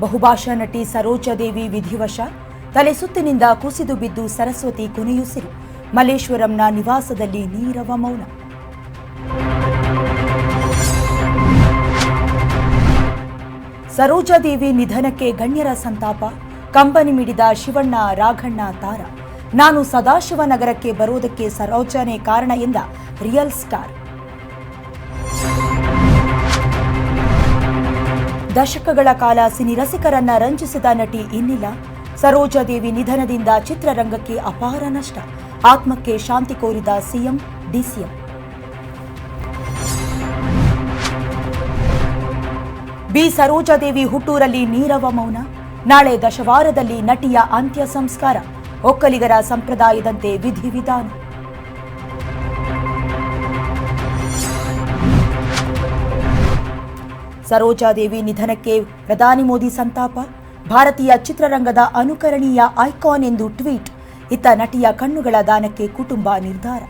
ಬಹುಭಾಷಾ ನಟಿ ಸರೋಜಾದೇವಿ ವಿಧಿವಶ, ತಲೆ ಸುತ್ತಿನಿಂದ ಕುಸಿದು ಬಿದ್ದು ಸರಸ್ವತಿ ಕೊನೆಯುಸಿರು. ಮಲ್ಲೇಶ್ವರಂನ ನಿವಾಸದಲ್ಲಿ ನೀರವ ಮೌನ. ಸರೋಜಾದೇವಿ ನಿಧನಕ್ಕೆ ಗಣ್ಯರ ಸಂತಾಪ. ಕಂಬನಿ ಮಿಡಿದ ಶಿವಣ್ಣ, ರಾಘಣ್ಣ, ತಾರ. ನಾನು ಸದಾಶಿವನಗರಕ್ಕೆ ಬರೋದಕ್ಕೆ ಸರೋಜಾನೇ ಕಾರಣ ಎಂದ ರಿಯಲ್ ಸ್ಟಾರ್. ದಶಕಗಳ ಕಾಲ ಸಿನಿ ರಸಿಕರನ್ನ ರಂಜಿಸಿದ ನಟಿ ಇನ್ನಿಲ್ಲ. ಸರೋಜಾದೇವಿ ನಿಧನದಿಂದ ಚಿತ್ರರಂಗಕ್ಕೆ ಅಪಾರ ನಷ್ಟ. ಆತ್ಮಕ್ಕೆ ಶಾಂತಿ ಕೋರಿದ ಸಿಎಂ, ಡಿಸಿಎಂ. ಬಿ ಸರೋಜಾದೇವಿ ಹುಟ್ಟೂರಲ್ಲಿ ನೀರವ ಮೌನ. ನಾಳೆ ದಶವಾರದಲ್ಲಿ ನಟಿಯ ಅಂತ್ಯ ಸಂಸ್ಕಾರ. ಒಕ್ಕಲಿಗರ ಸಂಪ್ರದಾಯದಂತೆ ವಿಧಿವಿಧಾನ. ಸರೋಜಾದೇವಿ ನಿಧನಕ್ಕೆ ಪ್ರಧಾನಿ ಮೋದಿ ಸಂತಾಪ. ಭಾರತೀಯ ಚಿತ್ರರಂಗದ ಅನುಕರಣೀಯ ಐಕಾನ್ ಎಂದು ಟ್ವೀಟ್. ಇತ್ತ ನಟಿಯ ಕಣ್ಣುಗಳ ದಾನಕ್ಕೆ ಕುಟುಂಬ ನಿರ್ಧಾರ.